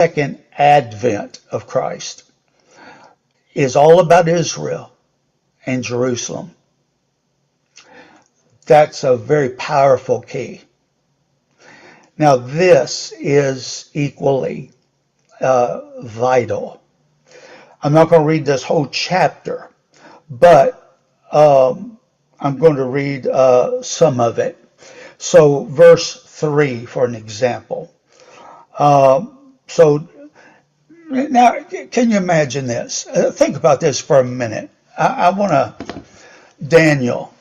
second advent of Christ is all about Israel and Jerusalem. That's a very powerful key. Now, this is equally vital. I'm not going to read this whole chapter, but I'm going to read some of it. So, verse 3, for an example. So, now, can you imagine this? Think about this for a minute. I want to, Daniel.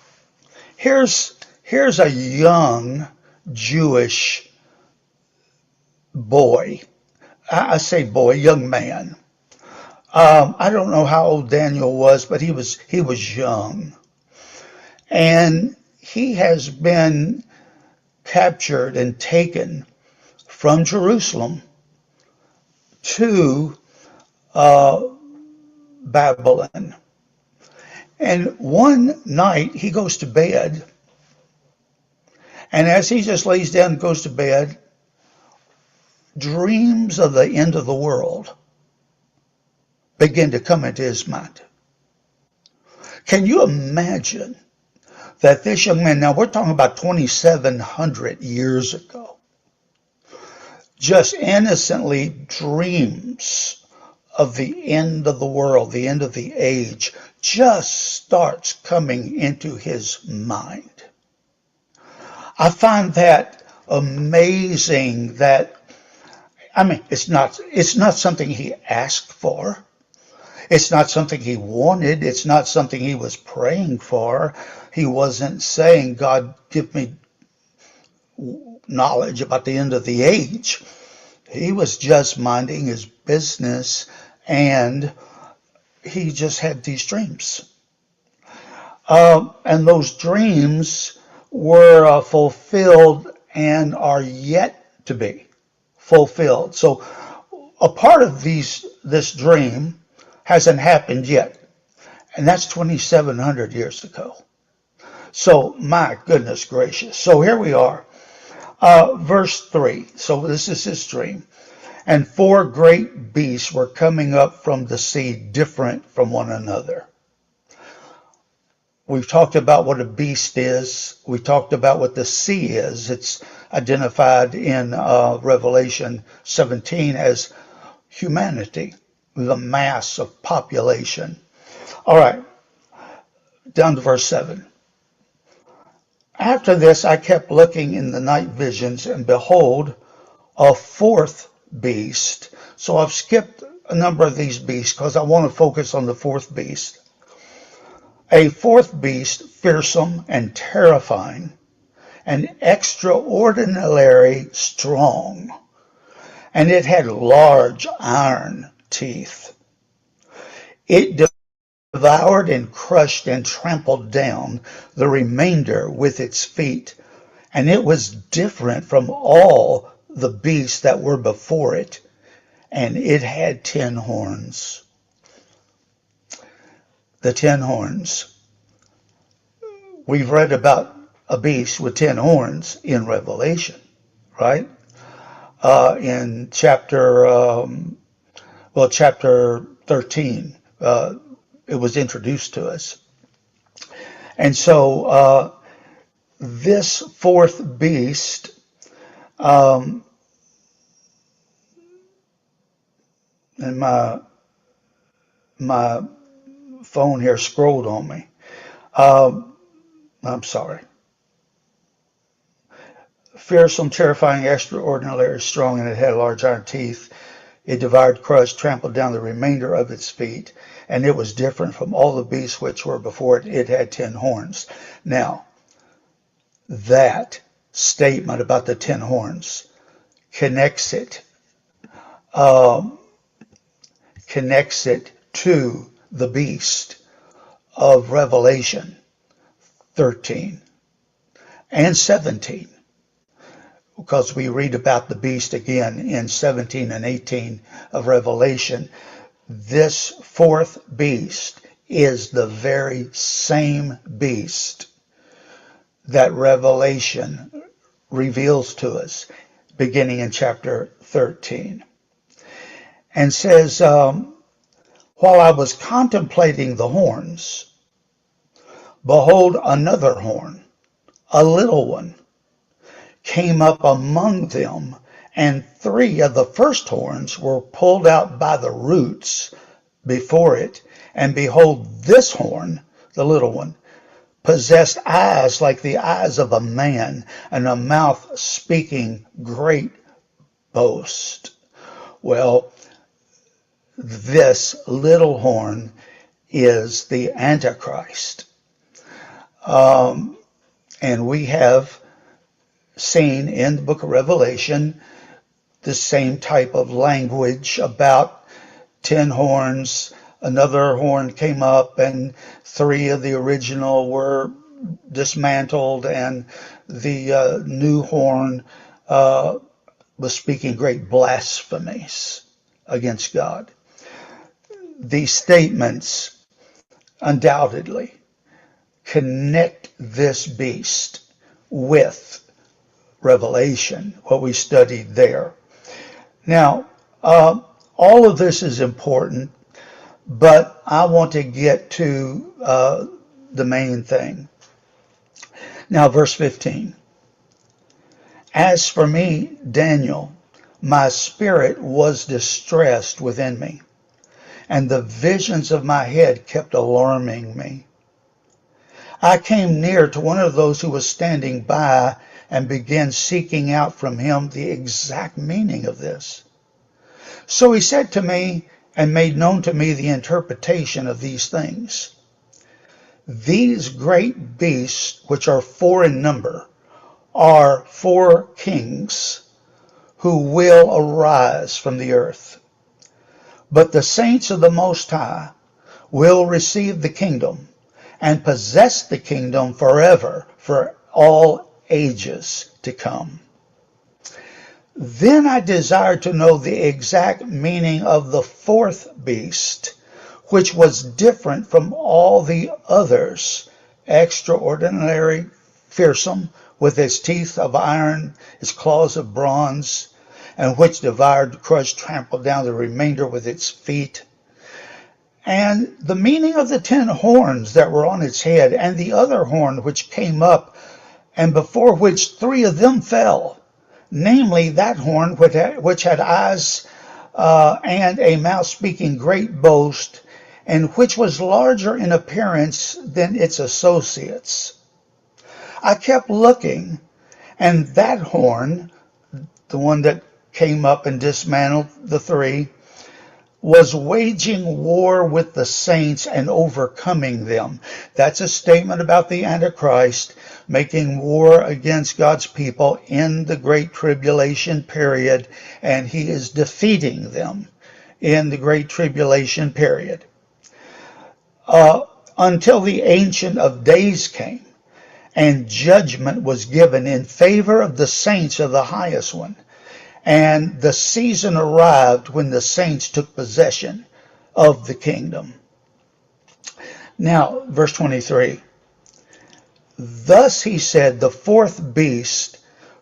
Here's a young Jewish boy. I say boy, young man. I don't know how old Daniel was, but he was young, and he has been captured and taken from Jerusalem to Babylon. And one night he goes to bed, and as he just lays down and goes to bed, dreams of the end of the world begin to come into his mind. Can you imagine that this young man, now we're talking about 2,700 years ago, just innocently dreams of the end of the world, the end of the age, just starts coming into his mind. I find that amazing that, I mean, it's not something he asked for. It's not something he wanted. It's not something he was praying for. He wasn't saying, God, give me knowledge about the end of the age. He was just minding his business, and he just had these dreams. And those dreams were fulfilled and are yet to be fulfilled. So a part of this dream hasn't happened yet, and that's 2,700 years ago. So my goodness gracious. So here we are. Verse 3. So this is his dream. And 4 great beasts were coming up from the sea, different from one another. We've talked about what a beast is. We talked about what the sea is. It's identified in Revelation 17 as humanity, the mass of population. All right, down to verse 7. After this, I kept looking in the night visions, and behold, a 4th beast. So I've skipped a number of these beasts because I want to focus on the 4th beast. A 4th beast, fearsome and terrifying, and extraordinarily strong, and it had large iron teeth. It devoured and crushed and trampled down the remainder with its feet, and it was different from all the beasts that were before it, and it had 10 horns. The 10 horns. We've read about a beast with 10 horns in Revelation, right? In chapter 13, it was introduced to us. And so this 4th beast and my phone here scrolled on me. I'm sorry. Fearsome, terrifying, extraordinarily strong, and it had large iron teeth. It devoured, crushed, trampled down the remainder of its feet, and it was different from all the beasts which were before it. It had 10 horns. Now, that statement about the 10 horns connects it to the beast of Revelation 13 and 17, because we read about the beast again in 17 and 18 of Revelation. This 4th beast is the very same beast that Revelation reveals to us beginning in chapter 13. and says, while I was contemplating the horns, behold, another horn, a little one, came up among them, and three of the first horns were pulled out by the roots before it. And behold, this horn, the little one, possessed eyes like the eyes of a man, and a mouth speaking great boast. Well, this little horn is the Antichrist. And we have seen in the book of Revelation the same type of language about 10 horns. Another horn came up, and three of the original were dismantled, and the new horn was speaking great blasphemies against God. These statements undoubtedly connect this beast with Revelation, what we studied there. Now, all of this is important, but I want to get to the main thing. Now, verse 15. As for me, Daniel, my spirit was distressed within me, and the visions of my head kept alarming me. I came near to one of those who was standing by and began seeking out from him the exact meaning of this. So he said to me and made known to me the interpretation of these things. These great beasts, which are four in number, are four kings who will arise from the earth. But the saints of the Most High will receive the kingdom and possess the kingdom forever, for all ages to come. Then I desired to know the exact meaning of the fourth beast, which was different from all the others, extraordinary, fearsome, with its teeth of iron, its claws of bronze, and which devoured, crushed, trampled down the remainder with its feet. And the meaning of the 10 horns that were on its head, and the other horn which came up, and before which 3 of them fell, namely that horn which had eyes and a mouth speaking great boast, and which was larger in appearance than its associates. I kept looking, and that horn, the one that came up and dismantled the 3, was waging war with the saints and overcoming them. That's a statement about the Antichrist making war against God's people in the Great Tribulation period, and he is defeating them in the Great Tribulation period. Until the Ancient of Days came, and judgment was given in favor of the saints of the highest one. And the season arrived when the saints took possession of the kingdom. Now, verse 23. Thus he said, the fourth beast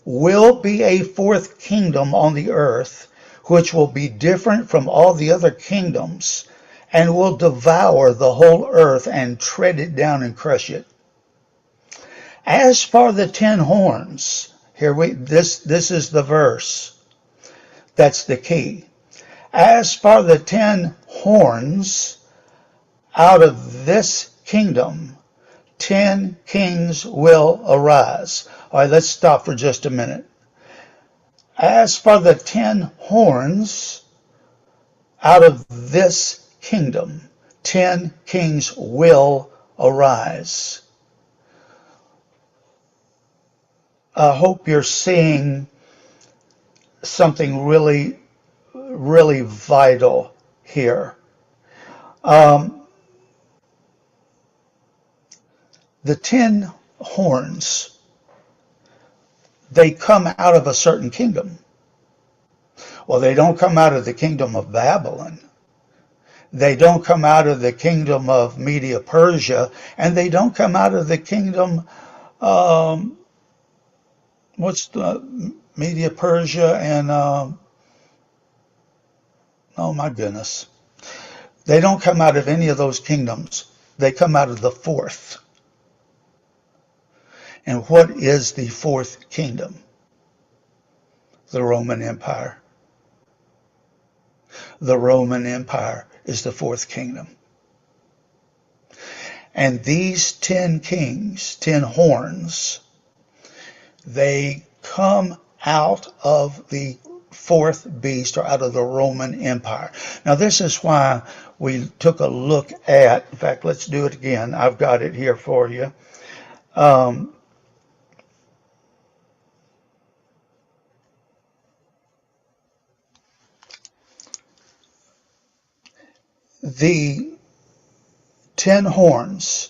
will be a fourth kingdom on the earth, which will be different from all the other kingdoms, and will devour the whole earth and tread it down and crush it. As for the 10 horns, this is the verse. That's the key. As for the 10 horns, out of this kingdom, 10 kings will arise. All right, let's stop for just a minute. As for the 10 horns, out of this kingdom, 10 kings will arise. I hope you're seeing something really, really vital here. The 10 horns, they come out of a certain kingdom. Well, they don't come out of the kingdom of Babylon. They don't come out of the kingdom of Media Persia, and they don't come out of the kingdom, what's the Media Persia and Oh my goodness. They don't come out of any of those kingdoms. They come out of the fourth. And what is the fourth kingdom? The Roman Empire. The Roman Empire is the fourth kingdom. And these 10 kings, 10 horns, they come out of the fourth beast, or out of the Roman Empire. Now this is why we took a look at, in fact, let's do it again. I've got it here for you. The 10 horns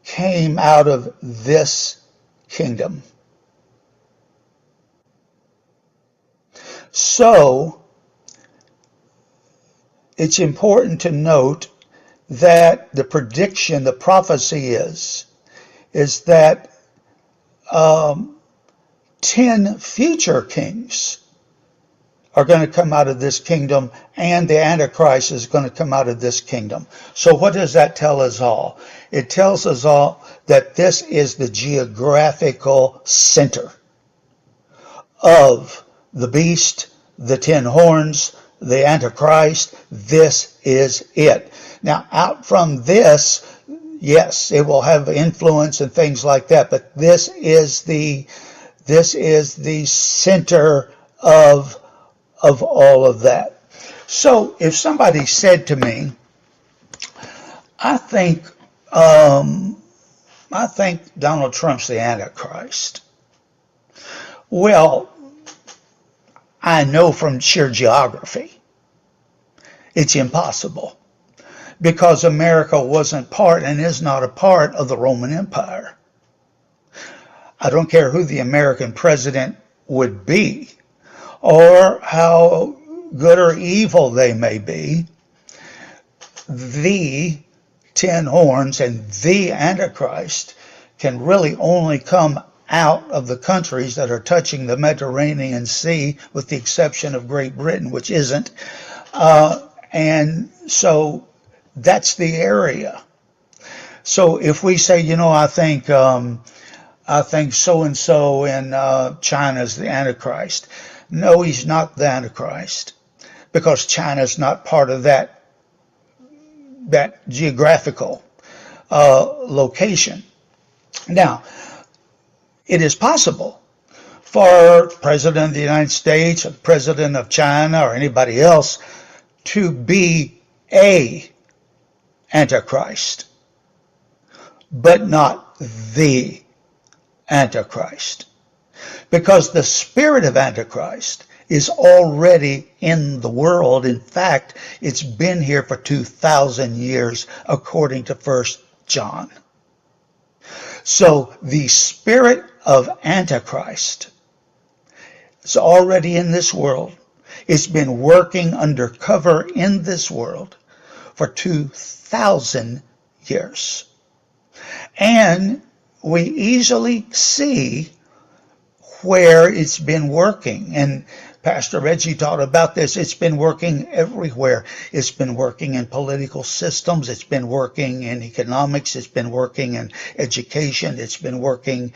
came out of this kingdom. So it's important to note that the prediction, the prophecy is that 10 future kings are going to come out of this kingdom, and the Antichrist is going to come out of this kingdom. So what does that tell us all? It tells us all that this is the geographical center of the beast, the 10 horns, the Antichrist. This is it. Now, out from this, yes, it will have influence and things like that, but this is the center of all of that. So if somebody said to me, I think Donald Trump's the Antichrist. Well, I know from sheer geography it's impossible, because America wasn't part and is not a part of the Roman Empire. I don't care who the American president would be, or how good or evil they may be. The 10 horns and the Antichrist can really only come out of the countries that are touching the Mediterranean Sea, with the exception of Great Britain, which isn't. And so that's the area. So if we say, I think so-and-so in China is the Antichrist. No, he's not the Antichrist, because China's not part of that geographical location. Now, it is possible for President of the United States, or President of China, or anybody else to be a Antichrist, but not the Antichrist. Because the spirit of Antichrist is already in the world. In fact, it's been here for 2,000 years, according to 1 John. So the spirit of Antichrist is already in this world. It's been working undercover in this world for 2,000 years. And we easily see where it's been working. And Pastor Reggie taught about this. It's been working everywhere. It's been working in political systems. It's been working in economics. It's been working in education. It's been working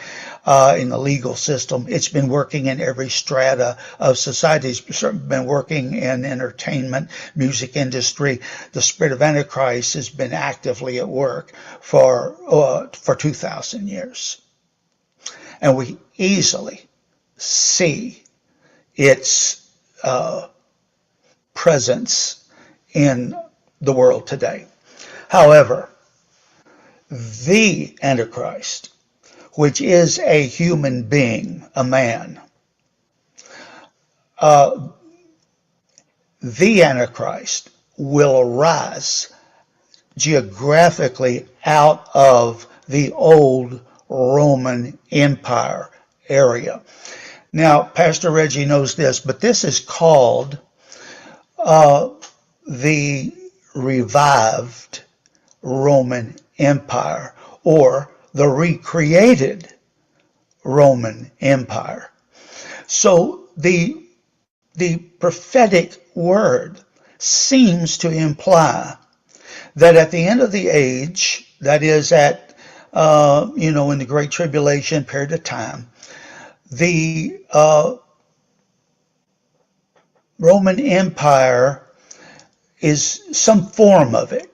in the legal system. It's been working in every strata of society. It's been working in entertainment, music industry. The spirit of Antichrist has been actively at work for 2,000 years. And we easily see its presence in the world today. However, the Antichrist, which is a human being, a man, the Antichrist will arise geographically out of the old Roman Empire area. Now, Pastor Reggie knows this, but this is called the revived Roman Empire, or the recreated Roman Empire. So the prophetic word seems to imply that at the end of the age, that is at, in the Great Tribulation period of time, the Roman Empire is some form of it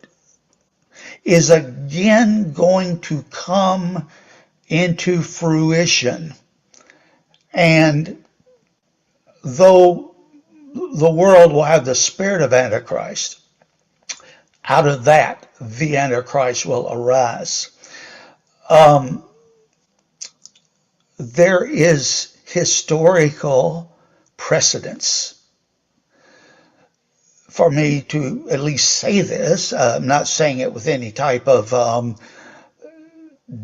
is again going to come into fruition. And though the world will have the spirit of Antichrist, out of that, the Antichrist will arise. There is historical precedence for me to at least say this. I'm not saying it with any type of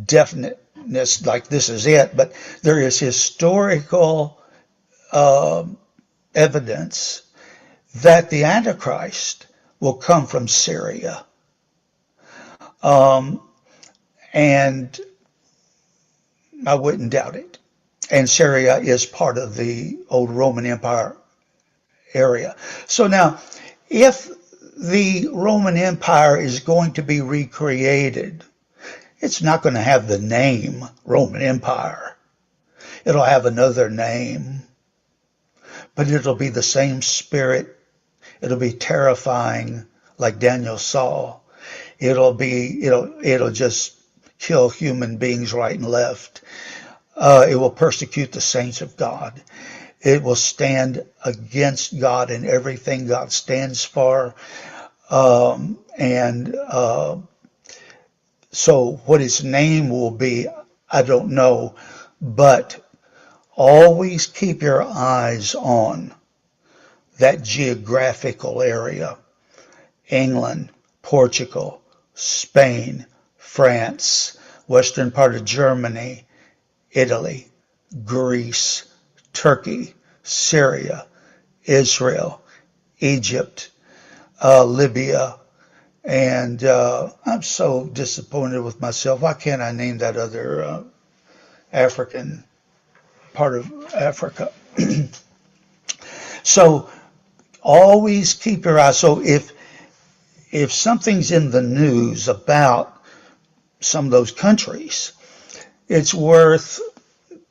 definiteness like this is it, but there is historical evidence that the Antichrist will come from Syria. And I wouldn't doubt it. And Syria is part of the old Roman Empire area. So now, if the Roman Empire is going to be recreated, it's not going to have the name Roman Empire. It'll have another name, but it'll be the same spirit. It'll be terrifying, like Daniel saw. It'll just kill human beings right and left. It will persecute the saints of God. It will stand against God and everything God stands for. So what its name will be, I don't know. But always keep your eyes on that geographical area. England, Portugal, Spain, France, western part of Germany, Italy, Greece, Turkey, Syria, Israel, Egypt, Libya, and I'm so disappointed with myself. Why can't I name that other African part of Africa? So always keep your eyes. So if something's in the news about some of those countries, it's worth,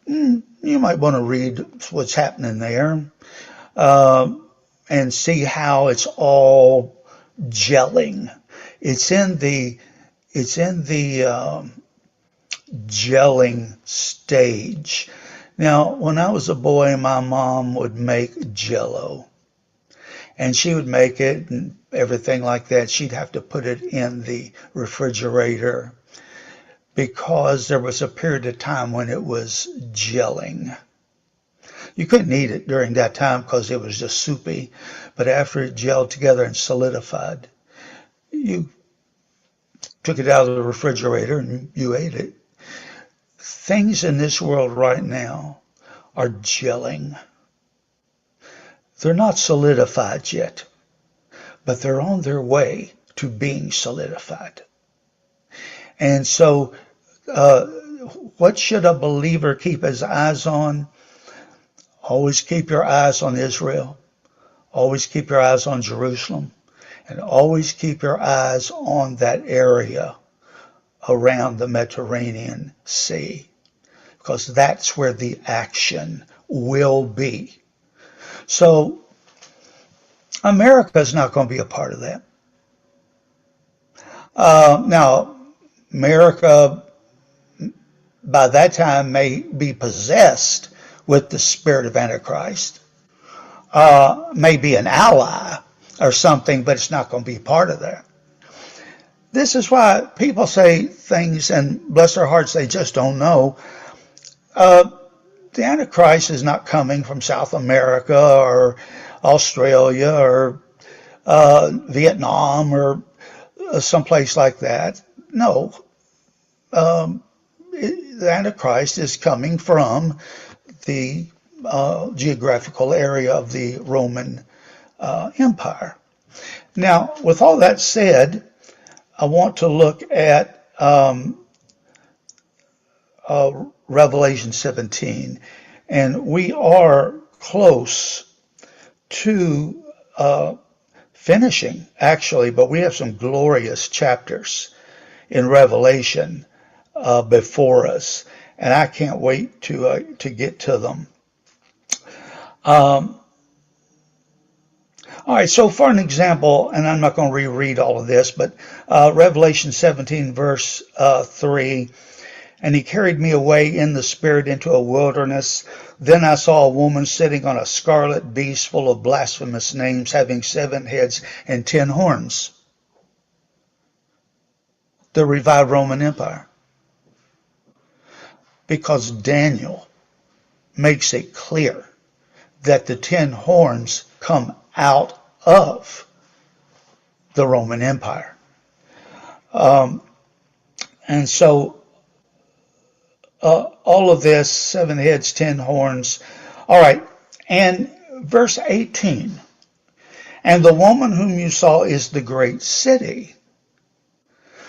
you might want to read what's happening there and see how it's all gelling. It's in the gelling stage. Now, when I was a boy, my mom would make Jell-O, and she would make it and everything like that. She'd have to put it in the refrigerator because there was a period of time when it was gelling. You couldn't eat it during that time because it was just soupy, but after it gelled together and solidified, you took it out of the refrigerator and you ate it. Things in this world right now are gelling. They're not solidified yet, but they're on their way to being solidified. And so, what should a believer keep his eyes on? Always keep your eyes on Israel. Always keep your eyes on Jerusalem. And always keep your eyes on that area around the Mediterranean Sea, because that's where the action will be. So America is not going to be a part of that. Now, America by that time may be possessed with the spirit of Antichrist, may be an ally or something, but it's not going to be part of that. This is why people say things, and bless their hearts, they just don't know. The Antichrist is not coming from South America or Australia or Vietnam or someplace like that. No. The Antichrist is coming from the geographical area of the Roman Empire. Now, with all that said, I want to look at Revelation 17, and we are close to finishing, actually, but we have some glorious chapters in Revelation before us, and I can't wait to get to them. Um, all right, so for an example, and I'm not going to reread all of this, but Revelation 17, verse 3, and he carried me away in the spirit into a wilderness. Then I saw a woman sitting on a scarlet beast full of blasphemous names, having 7 heads and 10 horns. The revived Roman Empire. Because Daniel makes it clear that the 10 horns come out of the Roman Empire. And so all of this, 7 heads, 10 horns. All right, and verse 18. And the woman whom you saw is the great city,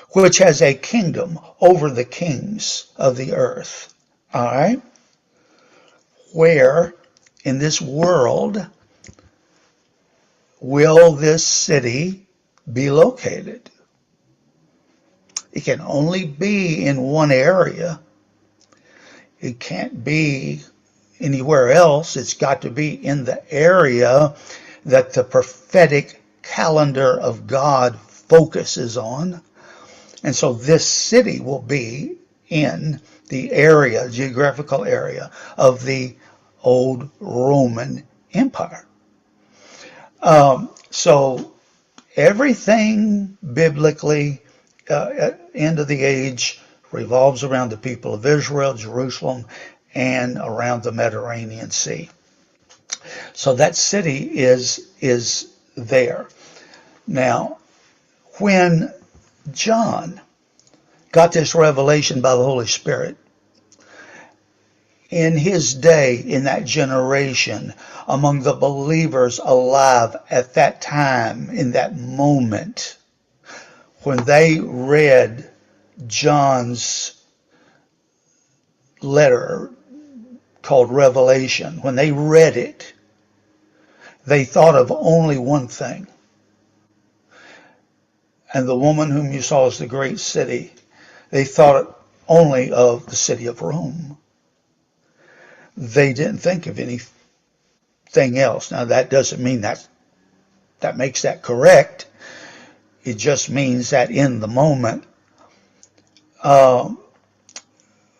which has a kingdom over the kings of the earth. All right? Where in this world will this city be located? It can only be in one area. It can't be anywhere else. It's got to be in the area that the prophetic calendar of God focuses on. And so this city will be in the area, geographical area of the old Roman Empire. So everything biblically, end of the age, revolves around the people of Israel, Jerusalem, and around the Mediterranean Sea. So that city is there. Now, when John got this revelation by the Holy Spirit, in his day, in that generation, among the believers alive at that time, in that moment, when they read John's letter called Revelation, when they read it, they thought of only one thing. And the woman whom you saw is the great city. They thought only of the city of Rome. They didn't think of anything else. Now, that doesn't mean that makes that correct. It just means that in the moment, Rome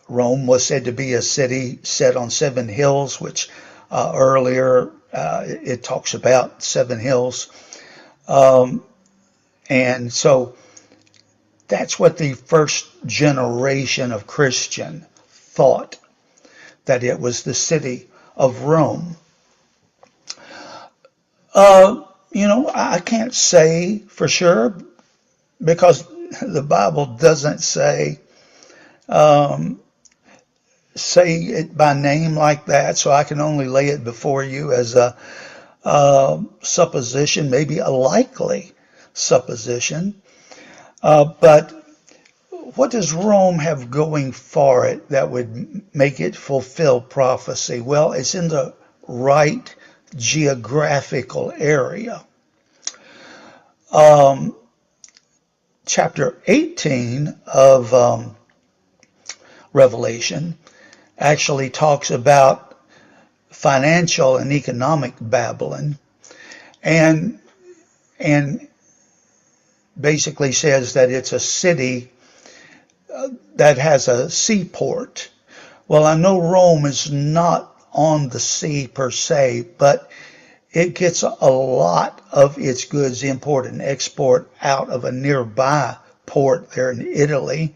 was said to be a city set on 7 hills, which earlier it talks about 7 hills. And so that's what the first generation of Christian thought, that it was the city of Rome. I can't say for sure because the Bible doesn't say it by name like that, so I can only lay it before you as a supposition, maybe a likely supposition. But what does Rome have going for it that would make it fulfill prophecy? Well, it's in the right geographical area. Chapter 18 of Revelation actually talks about financial and economic Babylon, and basically says that it's a city that has a seaport. Well, I know Rome is not on the sea per se, but it gets a lot of its goods import and export out of a nearby port there in Italy.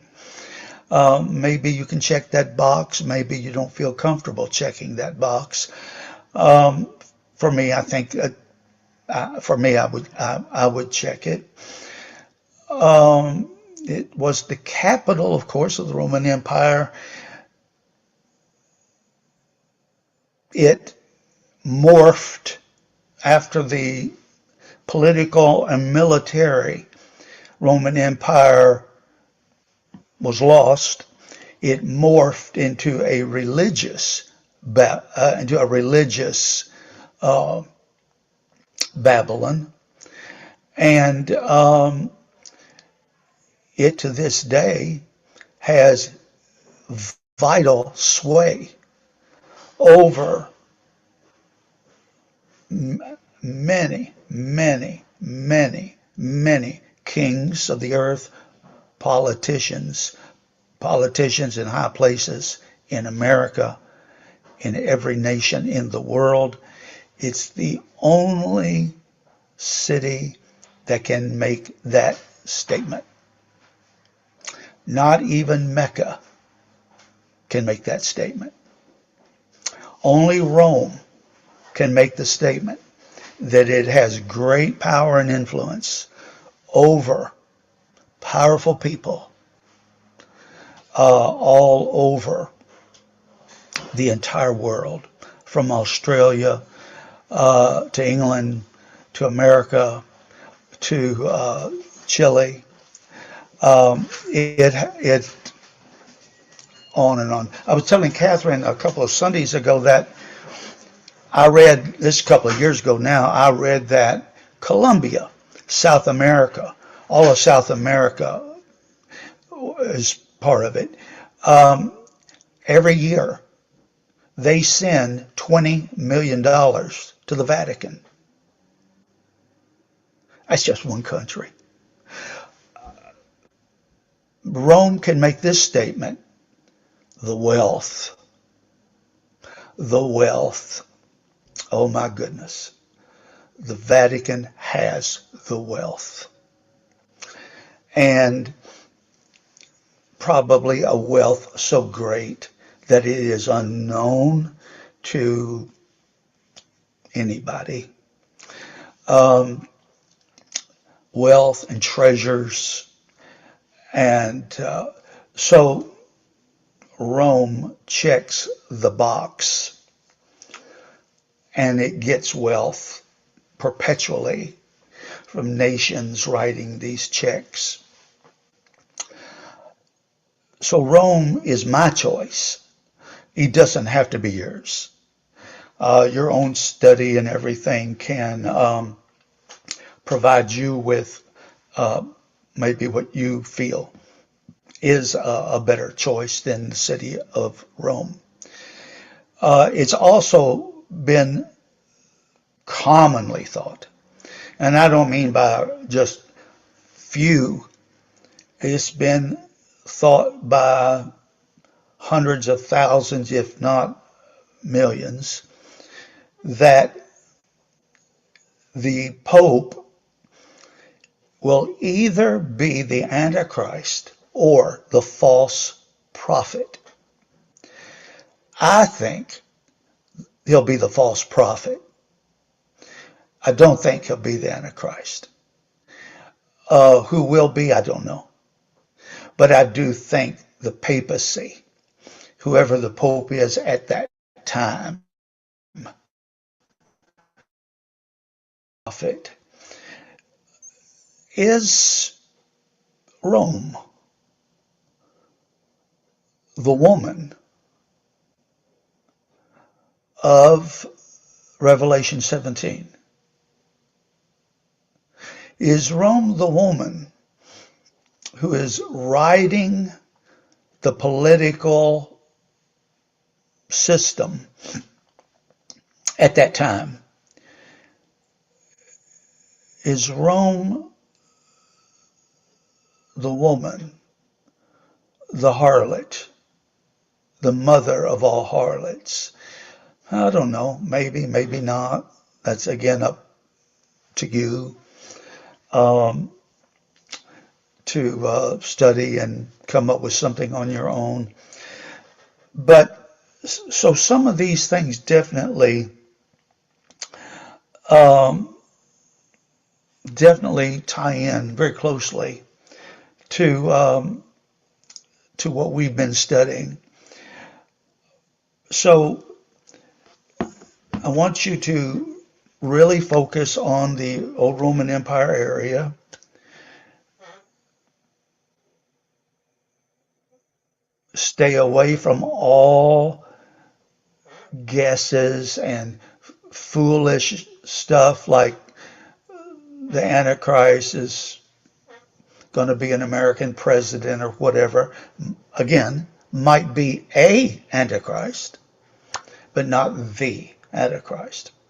Maybe you can check that box. Maybe you don't feel comfortable checking that box. For me, I think I would check it. It was the capital, of course, of the Roman Empire. It morphed after the political and military Roman Empire was lost. It morphed into a religious Babylon, And it to this day has vital sway over many, many, many, many kings of the earth, politicians, politicians in high places in America, in every nation in the world. It's the only city that can make that statement. Not even Mecca can make that statement. Only Rome can make the statement that it has great power and influence over powerful people all over the entire world, from Australia to England to America to Chile. It on and on. I was telling Catherine a couple of Sundays ago that I read this a couple of years ago now. I read that Colombia, South America, all of South America is part of it. Um, every year they send $20 million to the Vatican. That's just one country. Rome can make this statement: the wealth, the wealth. Oh my goodness. The Vatican has the wealth. And probably a wealth so great that it is unknown to anybody. Um, wealth and treasures. And so Rome checks the box and it gets wealth perpetually from nations writing these checks. So Rome is my choice. It doesn't have to be yours. Your own study and everything can provide you with uh, maybe what you feel is a better choice than the city of Rome. It's also been commonly thought, and I don't mean by just few, it's been thought by hundreds of thousands, if not millions, that the Pope will either be the Antichrist or the false prophet. I think he'll be the false prophet. I don't think he'll be the Antichrist. Who will be, I don't know. But I do think the papacy, whoever the Pope is at that time, prophet, is Rome, the woman of Revelation 17. Is Rome the woman who is riding the political system at that time? Is Rome the woman, the harlot, the mother of all harlots? I don't know. Maybe, maybe not. That's again up to you um, to study and come up with something on your own. But so some of these things definitely, um, definitely tie in very closely to to what we've been studying. So I want you to really focus on the old Roman Empire area. Stay away from all guesses and foolish stuff like the Antichrist is going to be an American president or whatever. Again, might be a Antichrist, but not the Antichrist.